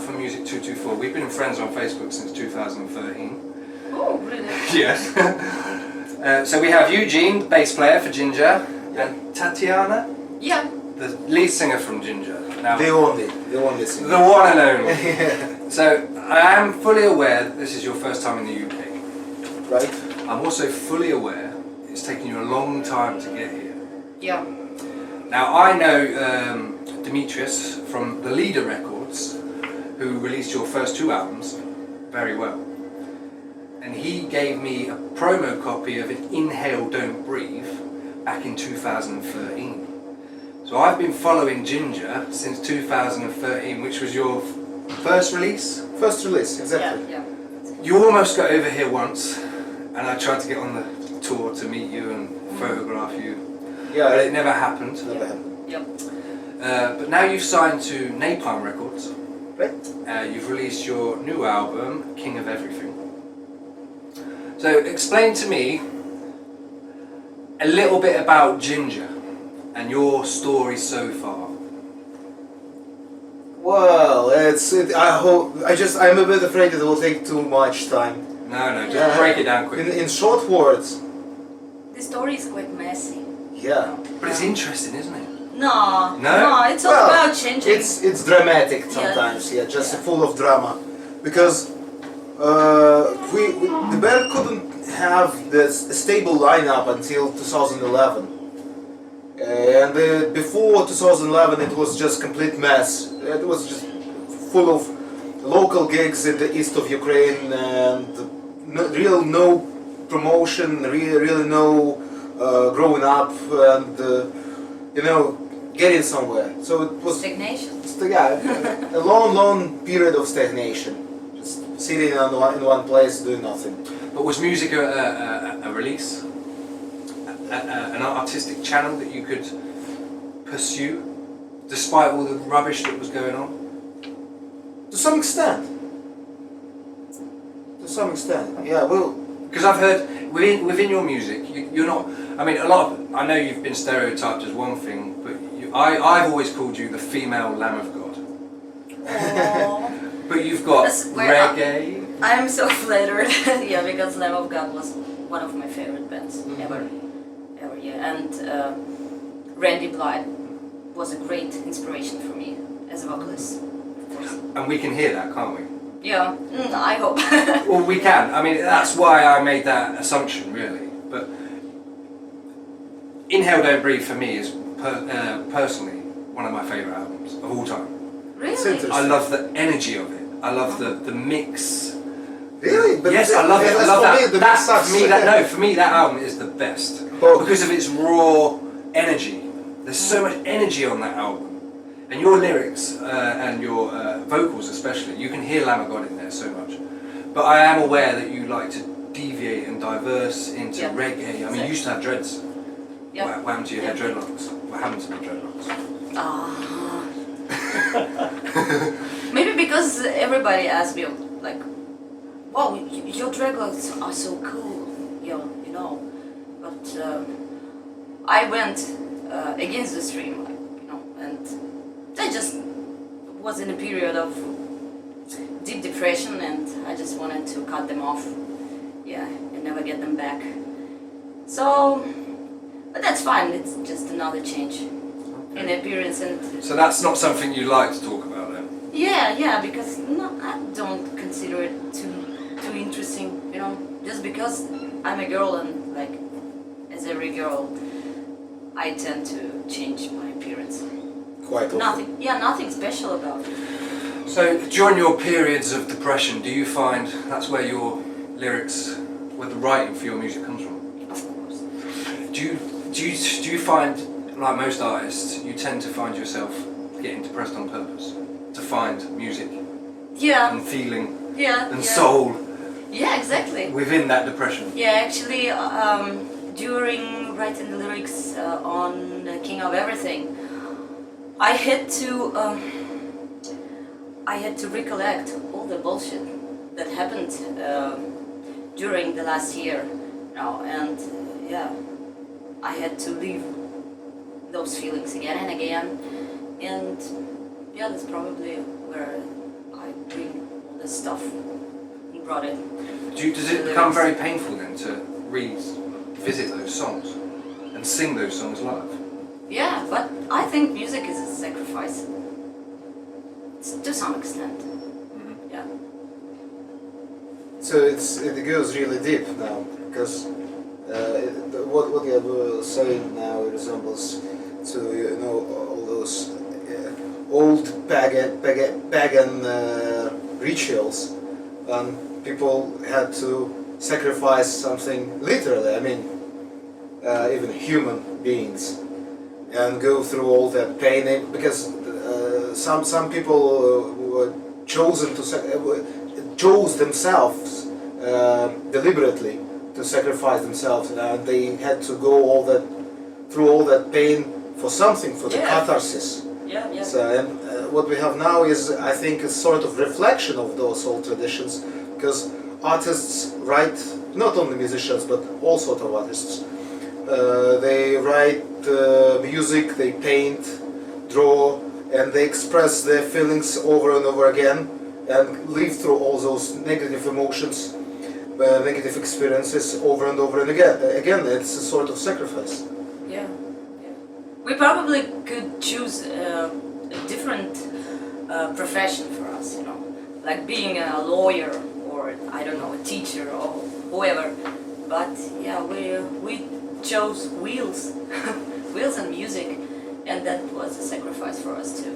Music 224. We've been friends on Facebook since 2013. Oh, really? Yes. So we have Eugene, bass player for Jinjer, and Tatiana, Yeah. the lead singer from Jinjer. Now, The only singer. the one and only. So I am fully aware that this is your first time in the UK. Right? I'm also fully aware it's taken you a long time to get here. Yeah. Now I know Demetrius from the Leader Records, who released your first 2 albums, very well. And he gave me a promo copy of an Inhale Don't Breathe back in 2013. So I've been following Jinjer since 2013, which was your first release. First release, exactly. Yeah. You almost got over here once, and I tried to get on the tour to meet you and photograph you, Yeah, but it never happened. never happened. Yep. But now you've signed to Napalm Records. Right? You've released your new album, King of Everything. So explain to me a little bit about Jinjer and your story so far. Well, I'm a bit afraid it will take too much time. No, just break it down quickly. In short words, The story is quite messy. yeah. But it's interesting, isn't it? No, No? it's all about changing. It's dramatic sometimes, yeah, just Yeah. full of drama, because the band couldn't have this stable lineup until 2011, and before 2011 it was just complete mess. It was just full of local gigs in the east of Ukraine and no promotion, really no growing up and getting somewhere. So it was Stagnation. a long period of stagnation, just sitting in one place doing nothing. But was music a release? An artistic channel that you could pursue despite all the rubbish that was going on? To some extent. Yeah. Well, Because I've heard within your music, you're not. I mean, I know you've been stereotyped as one thing, but I've always called you the female Lamb of God. Aww. But you've got reggae. I'm so flattered. Yeah, because Lamb of God was one of my favorite bands ever. Yeah, and Randy Blythe was a great inspiration for me as a vocalist. Of course. And we can hear that, can't we? Yeah, I hope. Well, we can. I mean, that's why I made that assumption, really. But Inhale Don't Breathe for me is personally one of my favourite albums of all time. Really? I love the energy of it. I love the mix. really? But Yes, I love it. I love that. That sucks. For me, that album is the best Well- because of its raw energy. There's so much energy on that album, and your lyrics and your vocals especially. You can hear Lamb of God in there so much. But I am aware that you like to deviate and diverse into Yeah. reggae. I mean, you used to have dreads. Yeah. What happened to your hair dreadlocks? What happened to the dreadlocks? Maybe because everybody asks me like, "Wow, your dreadlocks are so cool," you know. But I went against the stream, and I just was in a period of deep depression, and I just wanted to cut them off, and never get them back. So, but that's fine. It's just another change in appearance, and So that's not something you like to talk about, then? yeah, because I don't consider it too interesting, just because I'm a girl and like as every girl, I tend to change my appearance. Quite often. Nothing special about it. So during your periods of depression, do you find that's where your lyrics, where the writing for your music comes from? Of course. Do you find, like most artists, you tend to find yourself getting depressed on purpose to find music Yeah. and feeling Yeah. and yeah. soul Yeah, exactly. within that depression? Yeah, actually, during writing the lyrics on King of Everything, I had to recollect all the bullshit that happened during the last year, and I had to leave those feelings again and again, and that's probably where I bring all the stuff he brought in. Does it become very painful then to revisit those songs and sing those songs live? Yeah, but I think music is a sacrifice. To some extent. Yeah. So it goes really deep now, because what you were saying now resembles to all those old pagan rituals, and people had to sacrifice something literally. I mean, even human beings, and go through all that pain because some people were chosen to chose themselves deliberately to sacrifice themselves, and they had to go through all that pain for something, for the catharsis. Yeah. So, and what we have now is, I think, a sort of reflection of those old traditions, because artists write, not only musicians, but all sort of artists. They write music, they paint, draw, and they express their feelings over and over again, and live through all those negative emotions, negative experiences over and over and again. Again, it's a sort of sacrifice. Yeah. We probably could choose a different profession for us, like being a lawyer or I don't know, a teacher or whoever. But yeah, we chose wheels, wheels and music, and that was a sacrifice for us too.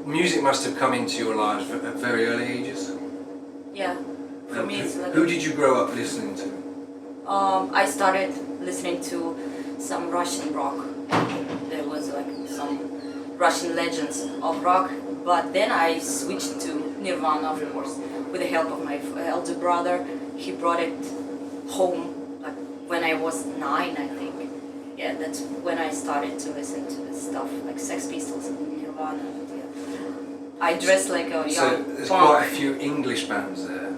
Music must have come into your lives at very early ages? Yeah, for me it's like... Who did you grow up listening to? I started listening to some Russian rock. There was like some Russian legends of rock, but then I switched to Nirvana, of course, with the help of my elder brother. He brought it home like when I was 9, I think. Yeah, that's when I started to listen to this stuff, like Sex Pistols and Nirvana. Yeah. I dressed like a young So there's punk. quite a few English bands there.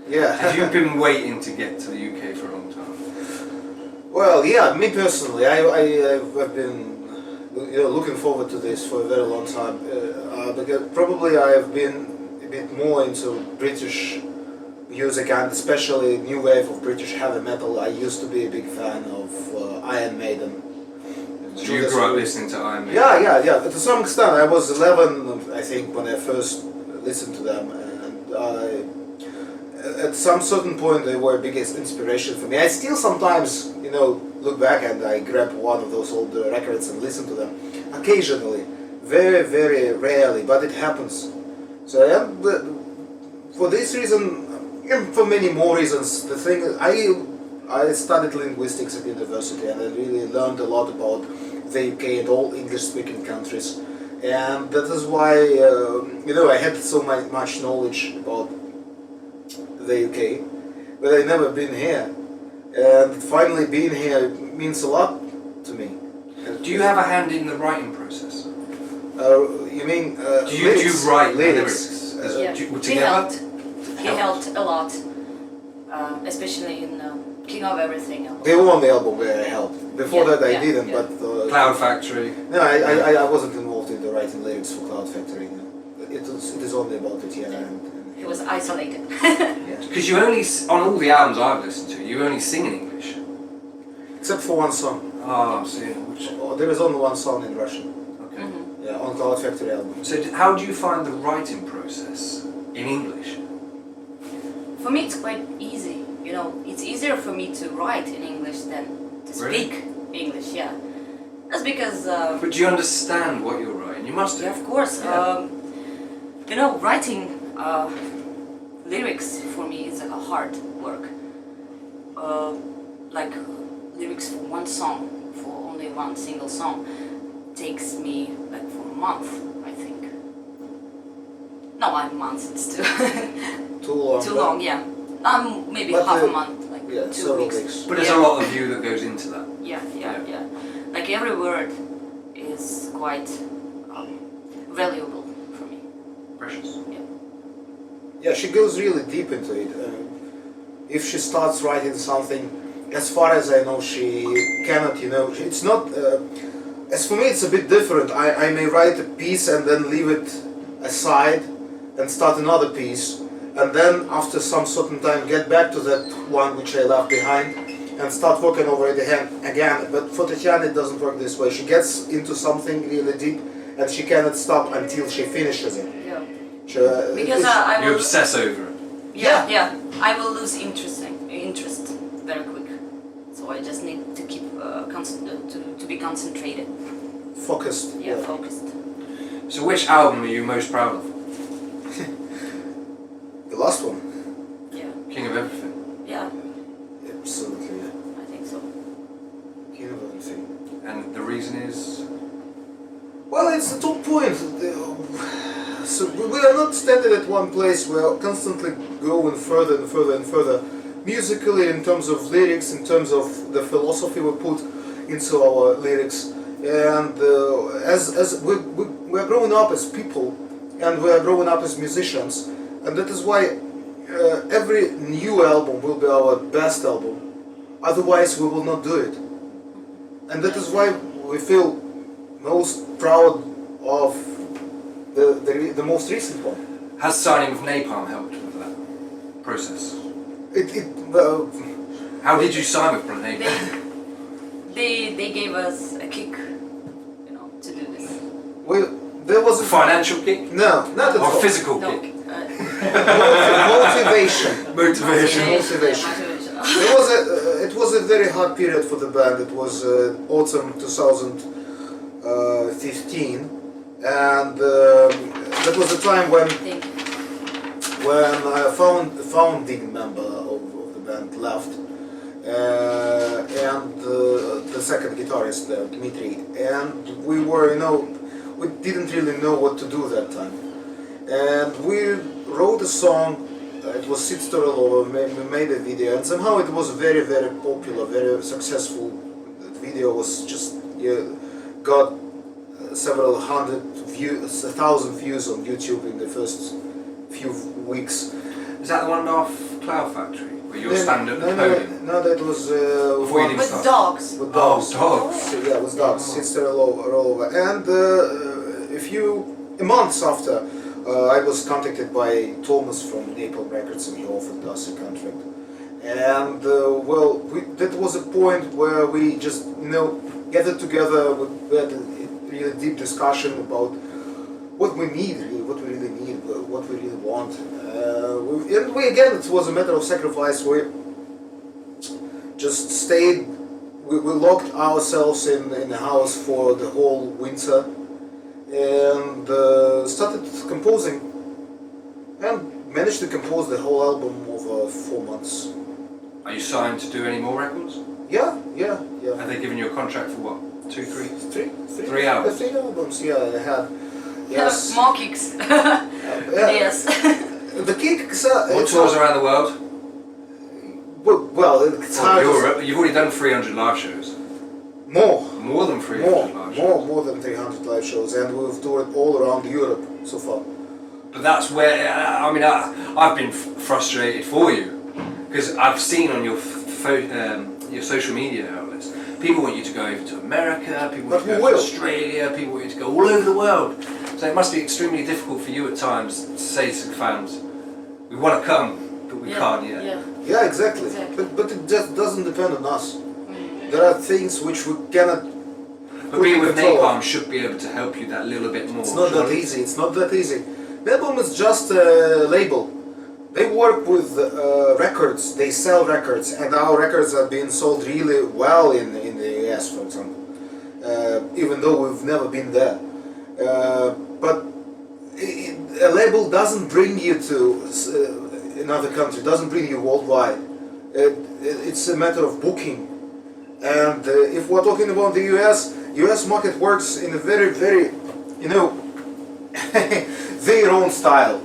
Yeah. Have you been waiting to get to the UK for a long time? Well, yeah, me personally, I've been looking forward to this for a very long time. Because probably I have been a bit more into British music, and especially new wave of British heavy metal. I used to be a big fan of Iron Maiden. So you grew up listening to Iron Maiden? Yeah. To some extent, I was 11, I think, when I first listened to them, and at some certain point they were biggest inspiration for me. I still sometimes, look back and I grab one of those old records and listen to them occasionally, very, very rarely, but it happens. So for this reason, and for many more reasons, the thing I studied linguistics at university, and I really learned a lot about the UK and all English-speaking countries, and that is why I had so much knowledge about the UK, but I've never been here, and finally being here means a lot to me. Do you have a hand in the writing process? You mean do you write lyrics? Yeah. He helped a lot, especially in King of Everything. The only album where I helped. Before that I didn't, but... Cloud Factory? No, I wasn't involved in the writing lyrics for Cloud Factory. It is only about it, yeah. And he was isolated. Because you only, on all the albums I've listened to, you only sing in English. Except for one song. Oh, see. There is only one song in Russian. Okay. Yeah, on Cloud Factory album. So how do you find the writing process in English? For me it's quite easy. It's easier for me to write in English than to speak English, yeah. That's because... but do you understand what you're writing? You must do. Yeah, of course. Yeah. Writing lyrics for me is like a hard work. Like lyrics for one song, for only one single song, takes me like for a month, I think. No, a month is Too long. Too long, yeah. Maybe half a month, like 2 weeks. But there's a lot of you that goes into that. Yeah. Like every word is quite valuable for me. Precious. Yeah, she goes really deep into it. If she starts writing something, as far as I know, she cannot, it's not As for me, it's a bit different. I may write a piece and then leave it aside and start another piece, and then after some certain time get back to that one which I left behind and start working over it again. But for Tatiana, it doesn't work this way. She gets into something really deep and she cannot stop until she finishes it. Yeah. She, Because I You will. obsess over it. Yeah. I will lose interest very quick. So I just need to keep to be concentrated. focused. Yeah, focused. So which album are you most proud of? The last one. Yeah. King of Everything. Yeah. Absolutely. I think so. King of everything. And the reason is? Well, it's the top point. So we are not standing at one place. We are constantly going further and further and further. Musically, in terms of lyrics, in terms of the philosophy we put into our lyrics, and as we are growing up as people, and we are growing up as musicians, and that is why every new album will be our best album. Otherwise, we will not do it, and that is why we feel most proud of the most recent one. Has signing with Napalm helped with that process? How did you sign with Napalm? They gave us a kick, to do this. There was a Financial kick? No, not at Or all. physical No. kick? Motivation. Motivation. Motivation. It was a very hard period for the band. It was autumn 2015, and that was the time when a founding member of the band left, and the second guitarist, Dmitry, and we were, we didn't really know what to do that time, and we wrote a song. It was Sit Storylova. We made a video, and somehow it was very, very popular, very successful. The video was just got several hundred views, 1,000 views on YouTube in the first few weeks. Is that the one off Cloud Factory where you're standing at the podium? No, that was Before you one did With start. dogs. with Oh, dogs. dogs. So, yeah, with dogs. Sit Storylova. And a month after, I was contacted by Thomas from Napalm Records, and he offered us a contract. And that was a point where we just gathered together. We had a really deep discussion about what we need, what we really need, what we really want. And again, it was a matter of sacrifice. We just stayed. We locked ourselves in the house for the whole winter. And started composing, and managed to compose the whole album over 4 months. Are you signed to do any more records? Yeah. Have they given you a contract for what? 2, 3? Three albums? 3 albums, yeah, I had. Yes. More kicks. Yeah. Yes. The kicks. More tours around the world? Well, it's Or hard. Europe? You've already done 300 live shows. More Than 300 live shows. more than 300 live shows, and we've toured all around Europe so far. But that's where, I've been frustrated for you. Because I've seen on your social media outlets, people want you to go over to America, people want you to go to Australia, people want you to go all over the world. So it must be extremely difficult for you at times to say to fans, we want to come, but we can't yet. Yeah, exactly. But it just doesn't depend on us. There are things which we cannot. But being with Napalm should be able to help you that little bit more. It's not that easy. It's not that easy. Napalm is just a label. They work with records. They sell records, and our records are being sold really well in the US, for example. Even though we've never been there, but a label doesn't bring you to another country. Doesn't bring you worldwide. It's a matter of booking. And if we're talking about the US market works in a very, very, their own style.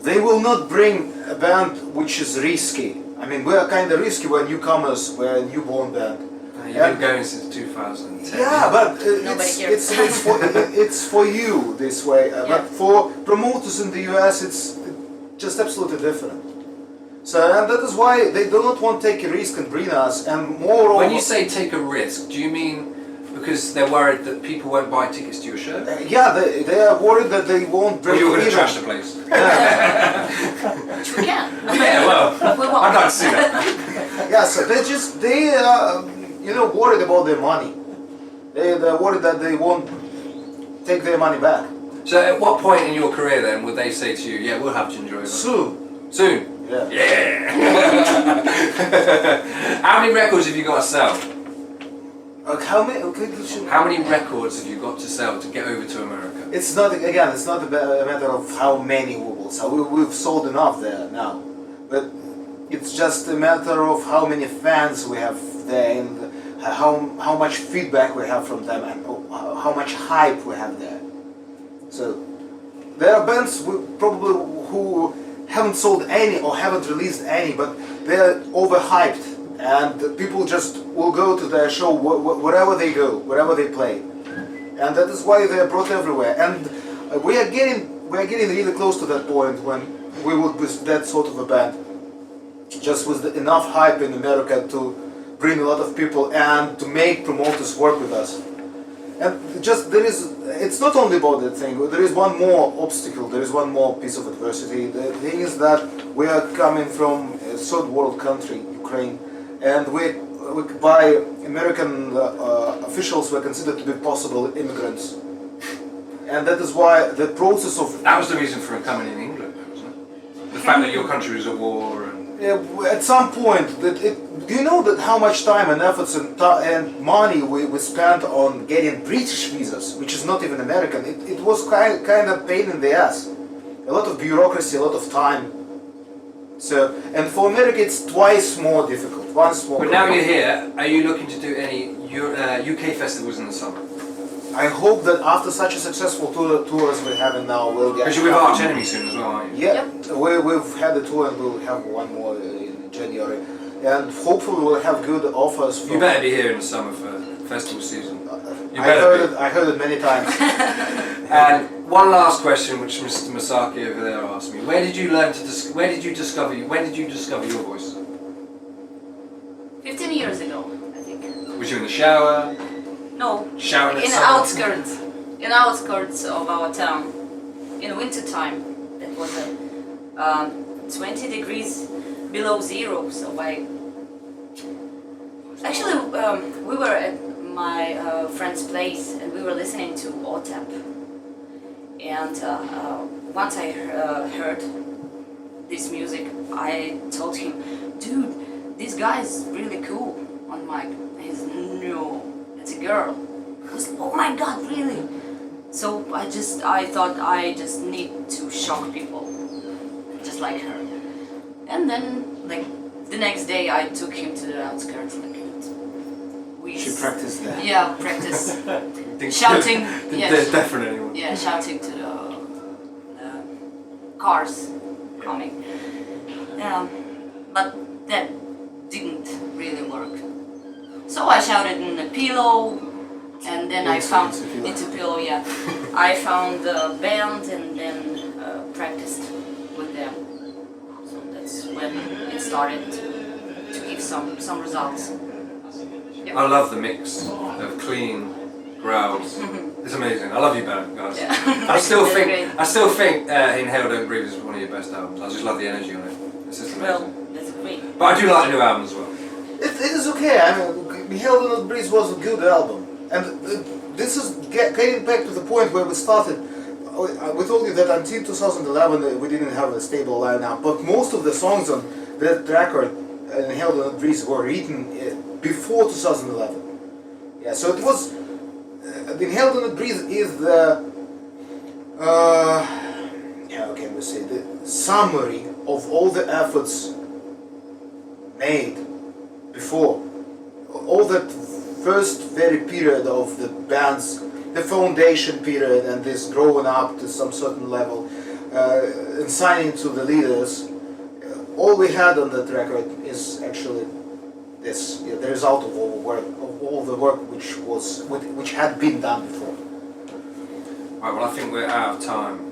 They will not bring a band which is risky. I mean, we are kind of risky. We're newcomers. We're a newborn band. You've been going since 2010. Yeah, but it's for you this way. But for promoters in the US, it's just absolutely different. So, and that is why they do not want to take a risk and bring us. And moreover, when you say take a risk, do you mean because they're worried that people won't buy tickets to your show? Yeah, they are worried that they won't Or break you're going to even. trash the place? Which we can. Yeah, well, We won't. I'd like to see that. Yeah, so they worried about their money. They're worried that they won't take their money back. So at what point in your career then would they say to you, yeah, we'll have Jinjer over? Soon. Soon? Yeah. Yeah! How many records have you got to sell? How many? Okay, How many records have you got to sell to get over to America? it's not a matter of how many we will sell. We've sold enough there now, but it's just a matter of how many fans we have there and how much feedback we have from them and how much hype we have there. So there are bands who haven't sold any or haven't released any, but they're overhyped, and people just will go to their show wherever they go, wherever they play, and that is why they are brought everywhere. And we are getting really close to that point when we would be that sort of a band, just with enough hype in America to bring a lot of people and to make promoters work with us. And it's not only about that thing, there is one more obstacle, there is one more piece of adversity. The thing is that we are coming from a third world country, Ukraine, and we by American officials were considered to be possible immigrants. And that is why the process of... That was the reason for coming in England, wasn't it? The fact that your country was at war and... At some point, do you know that how much time and efforts and money we spent on getting British visas, which is not even American? It was kind of pain in the ass. A lot of bureaucracy, a lot of time. So, and for America it's twice more difficult, once more. But now you're here, are you looking to do any UK festivals in the summer? I hope that after such a successful tour as we're having now, we'll get... Because you're with Arch Enemy soon as well, aren't you? Yeah, we've had a tour and we'll have one more in January. And hopefully we'll have good offers from... You better be here in the summer for festival season. You I heard it many times. And one last question, which Mr. Masaki over there asked me: Where did you learn to? When did you discover your voice? 15 years ago, I think. Was you in the shower? No. Shouting at In someone? outskirts of our town, in winter time. That was 20 degrees below zero. So we were at my friend's place and we were listening to OTAP. And once I heard this music, I told him, dude, this guy is really cool on mic. He said, no, it's a girl. I was like, oh my god, really? So I thought I just need to shock people, just like her. And then, the next day I took him to the outskirts. She practiced that. Yeah, practice. Shouting. There's definitely anyone. Yeah, shouting to the cars coming. But that didn't really work. So I shouted in the pillow, and then I found into pillow. Yeah, I found the band and then practiced with them. So that's when it started to give some results. Yep. I love the mix of clean growls. It's amazing. I love you, guys. Yeah. I still think Inhale Don't Breathe is one of your best albums. I just love the energy on it. It's just amazing. Well, that's great. But I do like the new album as well. It is okay. I mean, Inhale Do Not Breathe was a good album, and this is getting back to the point where we started. We told you that until 2011 we didn't have a stable lineup, but most of the songs on that record, Inhale Do Not Breathe, were written before 2011. Yeah, so it was. Inhale Do Not Breathe is the. How can we say, the summary of all the efforts made before, all that first very period of the band's, the foundation period, and this growing up to some certain level, and signing to the leaders. All we had on that record is actually this, the result of all the work which had been done before. Right, well, I think we're out of time.